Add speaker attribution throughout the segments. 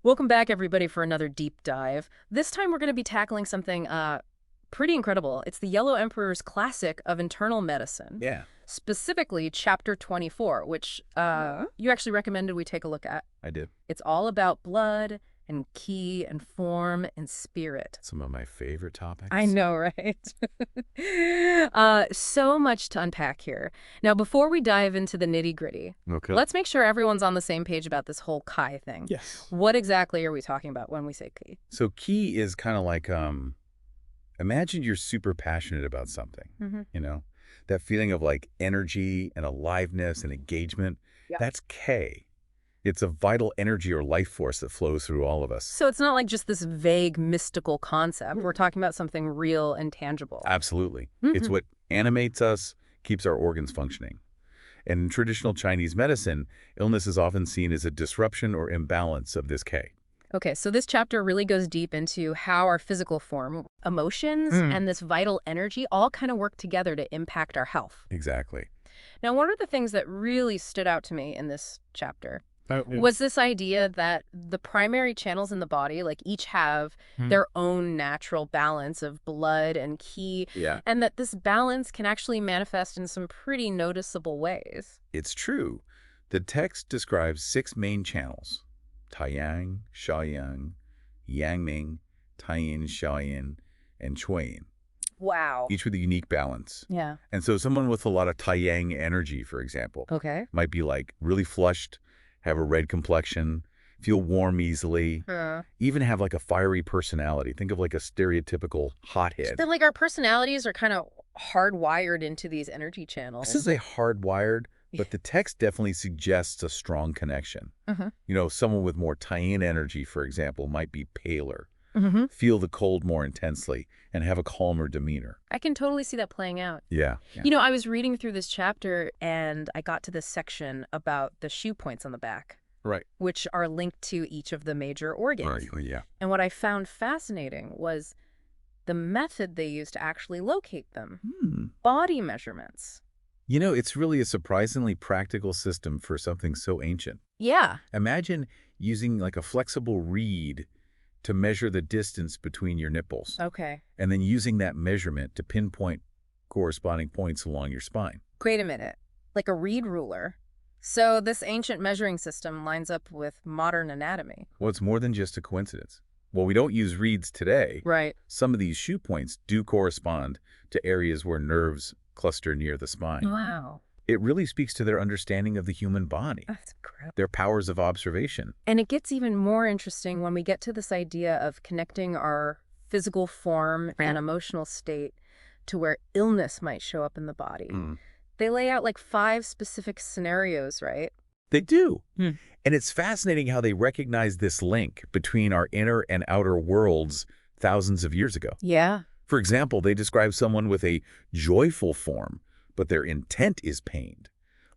Speaker 1: Welcome back, everybody, for another deep dive. This time we're going to be tackling something pretty incredible. It's the Yellow Emperor's classic of internal medicine,
Speaker 2: Yeah,
Speaker 1: specifically Chapter 24, which you actually recommended we take a look at.
Speaker 2: I did.
Speaker 1: It's all about blood and ki and form and spirit.
Speaker 2: Some of my favorite topics.
Speaker 1: I know, right? So much to unpack here. Now, before we dive into the nitty-gritty,
Speaker 2: Okay.
Speaker 1: let's make sure everyone's on the same page about this whole Kai thing.
Speaker 2: Yes.
Speaker 1: What exactly are we talking about when we say Ki?
Speaker 2: So key is kind of like, imagine you're super passionate about something, you know? That feeling of like energy and aliveness and engagement,
Speaker 1: Yeah.
Speaker 2: that's K. It's a vital energy or life force that flows through all of us.
Speaker 1: So it's not like just this vague, mystical concept. We're talking about something real and tangible.
Speaker 2: Absolutely. It's what animates us, keeps our organs functioning. And in traditional Chinese medicine, illness is often seen as a disruption or imbalance of this K.
Speaker 1: Okay, so this chapter really goes deep into how our physical form, emotions, and this vital energy all kind of work together to impact our health.
Speaker 2: Exactly.
Speaker 1: Now, one of the things that really stood out to me in this chapter was this idea that the primary channels in the body, like, each have their own natural balance of blood and ki,
Speaker 2: Yeah.
Speaker 1: and that this balance can actually manifest in some pretty noticeable ways.
Speaker 2: It's true. The text describes 6 main channels: Taiyang, Shaoyang, Yangming, Taiyin, Shaoyin, and Chuyin,
Speaker 1: Wow.
Speaker 2: each with a unique balance.
Speaker 1: Yeah.
Speaker 2: And so someone with a lot of Taiyang energy, for example,
Speaker 1: Okay.
Speaker 2: might be like really flushed, have a red complexion, feel warm easily, even have like a fiery personality. Think of like a stereotypical hothead.
Speaker 1: Then, like, our personalities are kind of hardwired into these energy channels.
Speaker 2: This is a hardwired, but the text definitely suggests a strong connection. You know, someone with more Taiyin energy, for example, might be paler, feel the cold more intensely, and have a calmer demeanor.
Speaker 1: I can totally see that playing out.
Speaker 2: Yeah.
Speaker 1: You know, I was reading through this chapter and I got to this section about the shoe points on the back,
Speaker 2: Right.
Speaker 1: which are linked to each of the major organs.
Speaker 2: Right. Yeah.
Speaker 1: And what I found fascinating was the method they used to actually locate them. Body measurements.
Speaker 2: You know, it's really a surprisingly practical system for something so ancient.
Speaker 1: Yeah.
Speaker 2: Imagine using like a flexible reed to measure the distance between your nipples,
Speaker 1: Okay.
Speaker 2: and then using that measurement to pinpoint corresponding points along your spine.
Speaker 1: Wait a minute. Like a reed ruler. So this ancient measuring system lines up with modern anatomy.
Speaker 2: Well, it's more than just a coincidence. While we don't use reeds today,
Speaker 1: Right.
Speaker 2: some of these shoe points do correspond to areas where nerves cluster near the spine.
Speaker 1: Wow.
Speaker 2: It really speaks to their understanding of the human body,
Speaker 1: That's incredible.
Speaker 2: their powers of observation.
Speaker 1: And it gets even more interesting when we get to this idea of connecting our physical form and emotional state to where illness might show up in the body. They lay out like 5 specific scenarios, right?
Speaker 2: They do. And it's fascinating how they recognize this link between our inner and outer worlds thousands of years ago.
Speaker 1: Yeah.
Speaker 2: For example, they describe someone with a joyful form, but their intent is pained.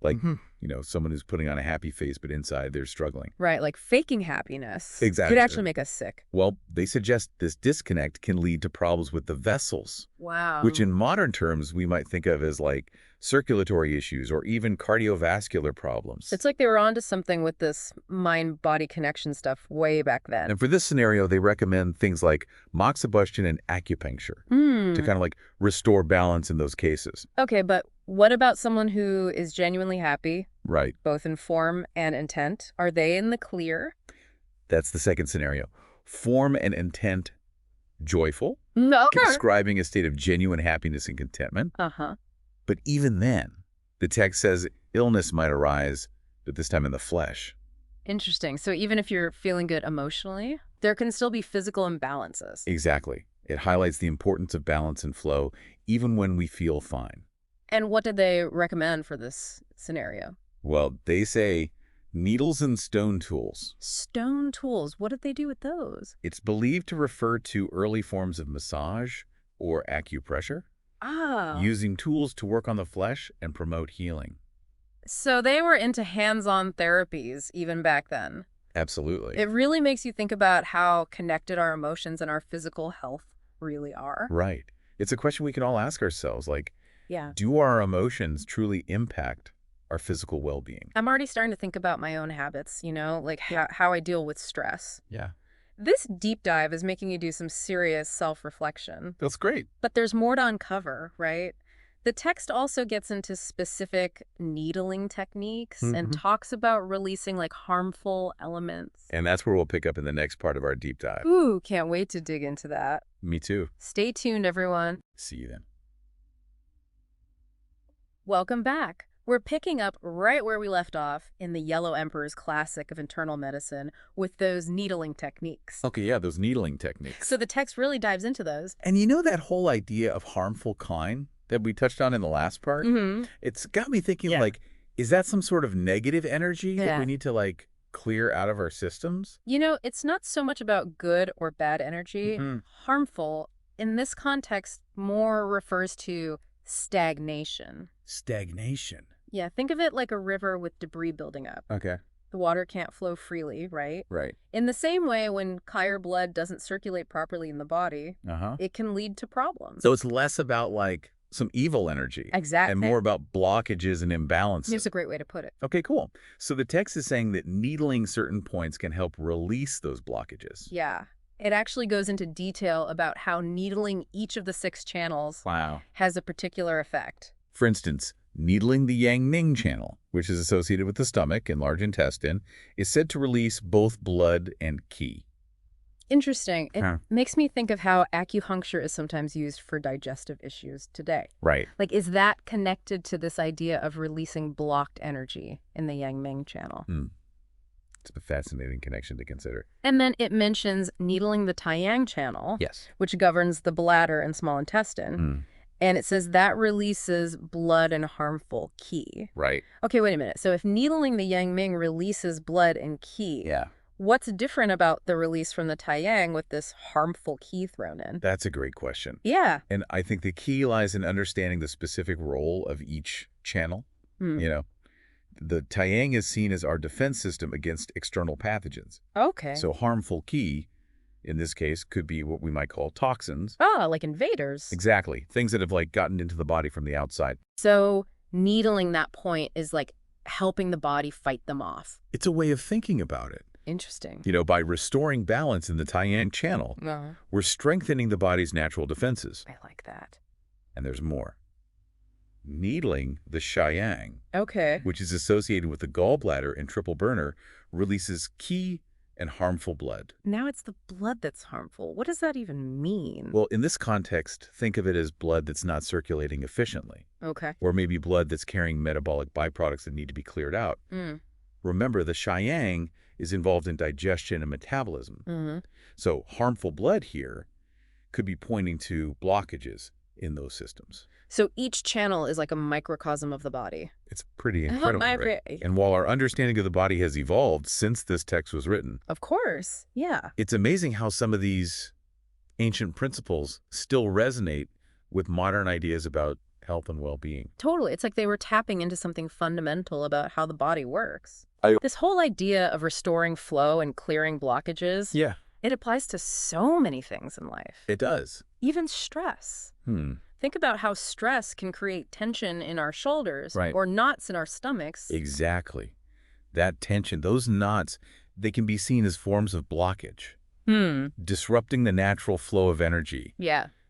Speaker 2: Like, you know, someone who's putting on a happy face, but inside they're struggling.
Speaker 1: Right, like faking happiness
Speaker 2: Exactly.
Speaker 1: could actually make us sick.
Speaker 2: Well, they suggest this disconnect can lead to problems with the vessels,
Speaker 1: Wow.
Speaker 2: which in modern terms we might think of as like circulatory issues or even cardiovascular problems.
Speaker 1: It's like they were onto something with this mind-body connection stuff way back then.
Speaker 2: And for this scenario, they recommend things like moxibustion and acupuncture to kind of like restore balance in those cases.
Speaker 1: Okay, but what about someone who is genuinely happy,
Speaker 2: Right.
Speaker 1: both in form and intent? Are they in the clear?
Speaker 2: That's the second scenario. Form and intent joyful,
Speaker 1: No.
Speaker 2: describing a state of genuine happiness and contentment.
Speaker 1: Uh-huh.
Speaker 2: But even then, the text says illness might arise, but this time in the flesh.
Speaker 1: Interesting. So even if you're feeling good emotionally, there can still be physical imbalances.
Speaker 2: Exactly. It highlights the importance of balance and flow, even when we feel fine.
Speaker 1: And what did they recommend for this scenario?
Speaker 2: Well, they say needles and stone tools.
Speaker 1: Stone tools. What did they do with those?
Speaker 2: It's believed to refer to early forms of massage or acupressure,
Speaker 1: Ah.
Speaker 2: using tools to work on the flesh and promote healing.
Speaker 1: So they were into hands-on therapies even back then.
Speaker 2: Absolutely.
Speaker 1: It really makes you think about how connected our emotions and our physical health really are.
Speaker 2: Right. It's a question we can all ask ourselves, like,
Speaker 1: Yeah.
Speaker 2: do our emotions truly impact our physical well-being.
Speaker 1: I'm already starting to think about my own habits, like how I deal with stress.
Speaker 2: Yeah.
Speaker 1: This deep dive is making you do some serious self-reflection.
Speaker 2: That's great.
Speaker 1: But there's more to uncover, right? The text also gets into specific needling techniques and talks about releasing like harmful elements.
Speaker 2: And that's where we'll pick up in the next part of our deep dive.
Speaker 1: Ooh, can't wait to dig into that.
Speaker 2: Me too.
Speaker 1: Stay tuned, everyone.
Speaker 2: See you then.
Speaker 1: Welcome back. We're picking up right where we left off in the Yellow Emperor's classic of internal medicine with those needling techniques.
Speaker 2: Okay, yeah, those needling techniques.
Speaker 1: So the text really dives into those.
Speaker 2: And you know that whole idea of harmful kind that we touched on in the last part? It's got me thinking, like, is that some sort of negative energy that we need to, like, clear out of our systems?
Speaker 1: It's not so much about good or bad energy. Harmful, in this context, more refers to stagnation.
Speaker 2: Stagnation.
Speaker 1: Yeah, think of it like a river with debris building up.
Speaker 2: Okay.
Speaker 1: The water can't flow freely, right?
Speaker 2: Right.
Speaker 1: In the same way, when Kyer blood doesn't circulate properly in the body, it can lead to problems.
Speaker 2: So it's less about, like, some evil energy.
Speaker 1: Exactly.
Speaker 2: And more about blockages and imbalances.
Speaker 1: It's a great way to put it.
Speaker 2: Okay, cool. So the text is saying that needling certain points can help release those blockages.
Speaker 1: Yeah. It actually goes into detail about how needling each of the 6 channels has a particular effect.
Speaker 2: For instance, needling the Yang Ning channel, which is associated with the stomach and large intestine, is said to release both blood and qi.
Speaker 1: Interesting. It makes me think of how acupuncture is sometimes used for digestive issues today.
Speaker 2: Right.
Speaker 1: Like, is that connected to this idea of releasing blocked energy in the Yang Ming channel?
Speaker 2: It's a fascinating connection to consider.
Speaker 1: And then it mentions needling the Taiyang channel, which governs the bladder and small intestine. And it says that releases blood and harmful qi.
Speaker 2: Right.
Speaker 1: Okay, wait a minute. So if needling the Yang Ming releases blood and qi, what's different about the release from the Taiyang with this harmful qi thrown in?
Speaker 2: That's a great question.
Speaker 1: Yeah.
Speaker 2: And I think the key lies in understanding the specific role of each channel. The Taiyang is seen as our defense system against external pathogens.
Speaker 1: Okay.
Speaker 2: So harmful qi, in this case, could be what we might call toxins.
Speaker 1: Oh, like invaders.
Speaker 2: Exactly. Things that have, like, gotten into the body from the outside.
Speaker 1: So needling that point is like helping the body fight them off.
Speaker 2: It's a way of thinking about it.
Speaker 1: Interesting.
Speaker 2: By restoring balance in the Taiyang channel, we're strengthening the body's natural defenses.
Speaker 1: I like that.
Speaker 2: And there's more. Needling the Shaiyang, which is associated with the gallbladder and triple burner, releases qi and harmful blood.
Speaker 1: Now it's the blood that's harmful. What does that even mean?
Speaker 2: Well, in this context, think of it as blood that's not circulating efficiently. Or maybe blood that's carrying metabolic byproducts that need to be cleared out. Remember, the Shaiyang is involved in digestion and metabolism. So harmful blood here could be pointing to blockages in those systems.
Speaker 1: So each channel is like a microcosm of the body.
Speaker 2: It's pretty incredible, right? And while our understanding of the body has evolved since this text was written,
Speaker 1: of course,
Speaker 2: it's amazing how some of these ancient principles still resonate with modern ideas about health and well-being.
Speaker 1: Totally. It's like they were tapping into something fundamental about how the body works. This whole idea of restoring flow and clearing blockages, it applies to so many things in life.
Speaker 2: It does.
Speaker 1: Even stress. Think about how stress can create tension in our shoulders or knots in our stomachs.
Speaker 2: Exactly. That tension, those knots, they can be seen as forms of blockage, disrupting the natural flow of energy.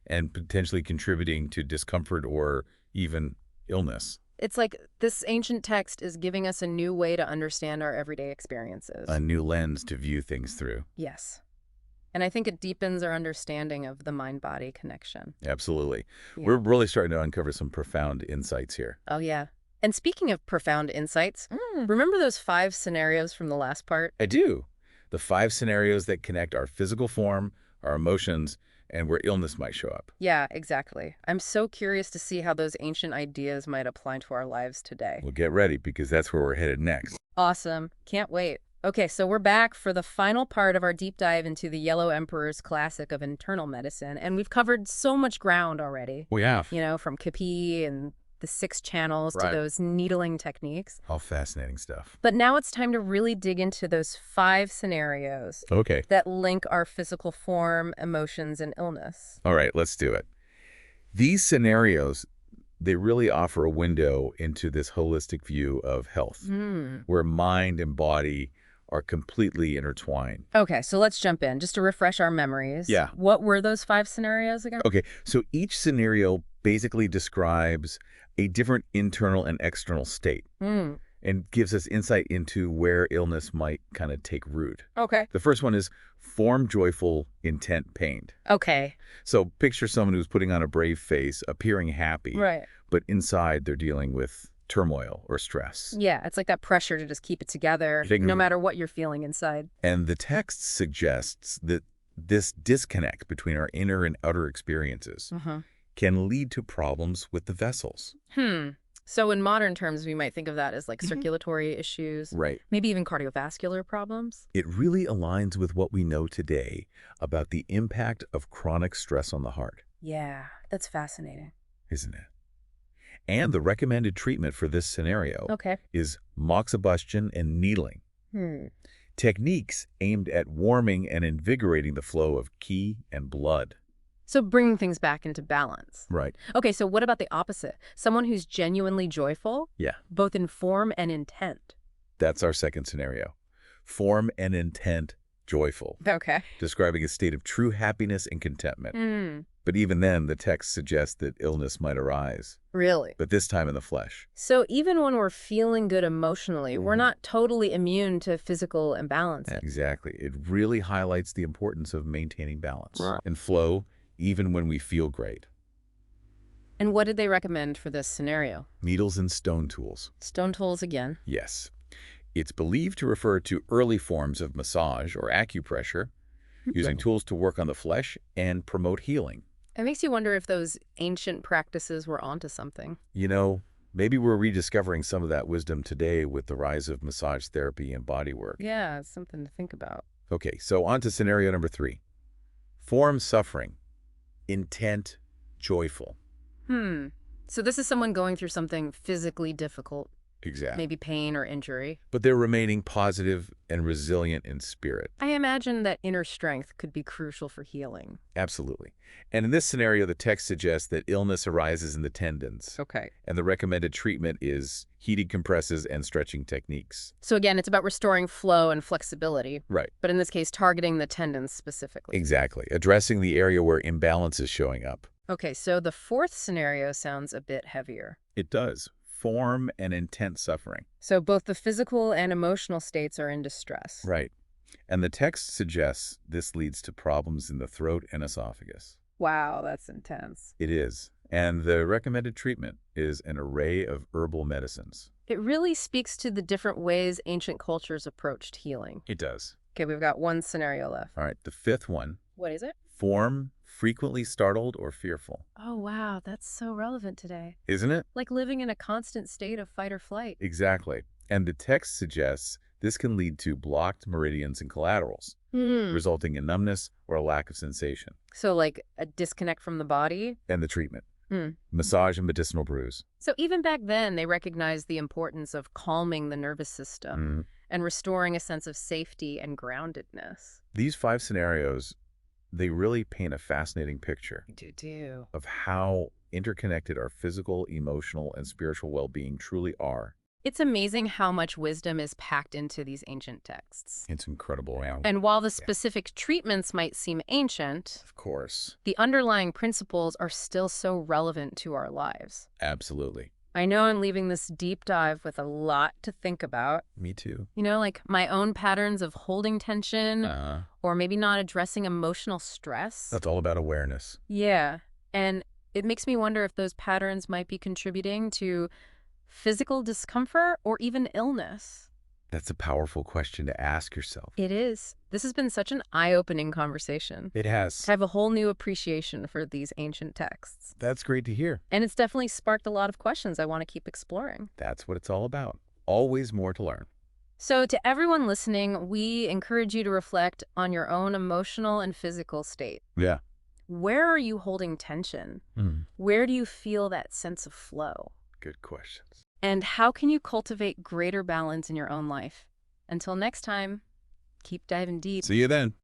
Speaker 2: And potentially contributing to discomfort or even illness.
Speaker 1: It's like this ancient text is giving us a new way to understand our everyday experiences.
Speaker 2: A new lens to view things through.
Speaker 1: Yes. And I think it deepens our understanding of the mind-body connection.
Speaker 2: Absolutely. We're really starting to uncover some profound insights here.
Speaker 1: Oh, yeah. And speaking of profound insights, remember those 5 scenarios from the last part?
Speaker 2: I do. The 5 scenarios that connect our physical form, our emotions, and where illness might show up.
Speaker 1: Yeah, exactly. I'm so curious to see how those ancient ideas might apply to our lives today.
Speaker 2: Well, get ready, because that's where we're headed next.
Speaker 1: Awesome. Can't wait. Okay, so we're back for the final part of our deep dive into the Yellow Emperor's classic of internal medicine, and we've covered so much ground already.
Speaker 2: We have.
Speaker 1: From Kapi and the 6 channels to those needling techniques.
Speaker 2: All fascinating stuff.
Speaker 1: But now it's time to really dig into those 5 scenarios that link our physical form, emotions, and illness.
Speaker 2: All right, let's do it. These scenarios, they really offer a window into this holistic view of health, where mind and body are completely intertwined.
Speaker 1: Okay, so let's jump in just to refresh our memories.
Speaker 2: Yeah.
Speaker 1: What were those 5 scenarios again?
Speaker 2: Okay, so each scenario basically describes a different internal and external state and gives us insight into where illness might kind of take root.
Speaker 1: Okay.
Speaker 2: The first one is form joyful, intent pained.
Speaker 1: Okay.
Speaker 2: So picture someone who's putting on a brave face, appearing happy,
Speaker 1: Right.
Speaker 2: but inside they're dealing with turmoil or stress.
Speaker 1: Yeah, it's like that pressure to just keep it together, no matter what you're feeling inside.
Speaker 2: And the text suggests that this disconnect between our inner and outer experiences can lead to problems with the vessels.
Speaker 1: So in modern terms, we might think of that as like circulatory issues,
Speaker 2: Right.
Speaker 1: maybe even cardiovascular problems.
Speaker 2: It really aligns with what we know today about the impact of chronic stress on the heart,
Speaker 1: Yeah, that's fascinating.
Speaker 2: isn't it? And the recommended treatment for this scenario is moxibustion and needling. Techniques aimed at warming and invigorating the flow of qi and blood.
Speaker 1: So bringing things back into balance.
Speaker 2: Right.
Speaker 1: Okay, so what about the opposite? Someone who's genuinely joyful,
Speaker 2: Yeah.
Speaker 1: both in form and intent.
Speaker 2: That's our second scenario. Form and intent joyful,
Speaker 1: Okay.
Speaker 2: describing a state of true happiness and contentment. But even then, the text suggests that illness might arise,
Speaker 1: Really?
Speaker 2: but this time in the flesh.
Speaker 1: So even when we're feeling good emotionally, we're not totally immune to physical imbalances.
Speaker 2: Exactly. It really highlights the importance of maintaining balance
Speaker 1: Right.
Speaker 2: and flow even when we feel great.
Speaker 1: And what did they recommend for this scenario?
Speaker 2: Needles and stone tools.
Speaker 1: Stone tools again.
Speaker 2: Yes. It's believed to refer to early forms of massage or acupressure, using tools to work on the flesh and promote healing.
Speaker 1: It makes you wonder if those ancient practices were onto something.
Speaker 2: You know, maybe we're rediscovering some of that wisdom today with the rise of massage therapy and bodywork.
Speaker 1: Yeah, it's something to think about.
Speaker 2: Okay, so on to scenario number 3. Form suffering, intent joyful.
Speaker 1: So this is someone going through something physically difficult,
Speaker 2: Exactly.
Speaker 1: maybe pain or injury.
Speaker 2: But they're remaining positive and resilient in spirit.
Speaker 1: I imagine that inner strength could be crucial for healing.
Speaker 2: Absolutely. And in this scenario, the text suggests that illness arises in the tendons.
Speaker 1: Okay.
Speaker 2: And the recommended treatment is heated compresses and stretching techniques.
Speaker 1: So again, it's about restoring flow and flexibility.
Speaker 2: Right.
Speaker 1: But in this case, targeting the tendons specifically.
Speaker 2: Exactly. Addressing the area where imbalance is showing up.
Speaker 1: Okay, so the fourth scenario sounds a bit heavier.
Speaker 2: It does. Form and intent suffering.
Speaker 1: So both the physical and emotional states are in distress.
Speaker 2: Right. And the text suggests this leads to problems in the throat and esophagus.
Speaker 1: Wow, that's intense.
Speaker 2: It is. And the recommended treatment is an array of herbal medicines.
Speaker 1: It really speaks to the different ways ancient cultures approached healing.
Speaker 2: It does.
Speaker 1: Okay, we've got one scenario left.
Speaker 2: All right. The fifth one.
Speaker 1: What is it?
Speaker 2: Form frequently startled or fearful.
Speaker 1: Oh, wow, that's so relevant today.
Speaker 2: Isn't it?
Speaker 1: Like living in a constant state of fight or flight.
Speaker 2: Exactly. And the text suggests this can lead to blocked meridians and collaterals, resulting in numbness or a lack of sensation.
Speaker 1: So like a disconnect from the body?
Speaker 2: And the treatment. Massage and medicinal brews.
Speaker 1: So even back then, they recognized the importance of calming the nervous system and restoring a sense of safety and groundedness.
Speaker 2: These 5 scenarios, they really paint a fascinating picture of how interconnected our physical, emotional, and spiritual well-being truly are.
Speaker 1: It's amazing how much wisdom is packed into these ancient texts.
Speaker 2: It's incredible.
Speaker 1: And while the specific treatments might seem ancient,
Speaker 2: Of course.
Speaker 1: the underlying principles are still so relevant to our lives.
Speaker 2: Absolutely.
Speaker 1: I know I'm leaving this deep dive with a lot to think about.
Speaker 2: Me too.
Speaker 1: You know, like my own patterns of holding tension or maybe not addressing emotional stress.
Speaker 2: That's all about awareness.
Speaker 1: Yeah. And it makes me wonder if those patterns might be contributing to physical discomfort or even illness.
Speaker 2: That's a powerful question to ask yourself.
Speaker 1: It is. This has been such an eye-opening conversation.
Speaker 2: It has.
Speaker 1: I have a whole new appreciation for these ancient texts.
Speaker 2: That's great to hear.
Speaker 1: And it's definitely sparked a lot of questions I want to keep exploring.
Speaker 2: That's what it's all about. Always more to learn.
Speaker 1: So to everyone listening, we encourage you to reflect on your own emotional and physical state.
Speaker 2: Yeah.
Speaker 1: Where are you holding tension? Where do you feel that sense of flow?
Speaker 2: Good questions.
Speaker 1: And how can you cultivate greater balance in your own life? Until next time, keep diving deep.
Speaker 2: See you then.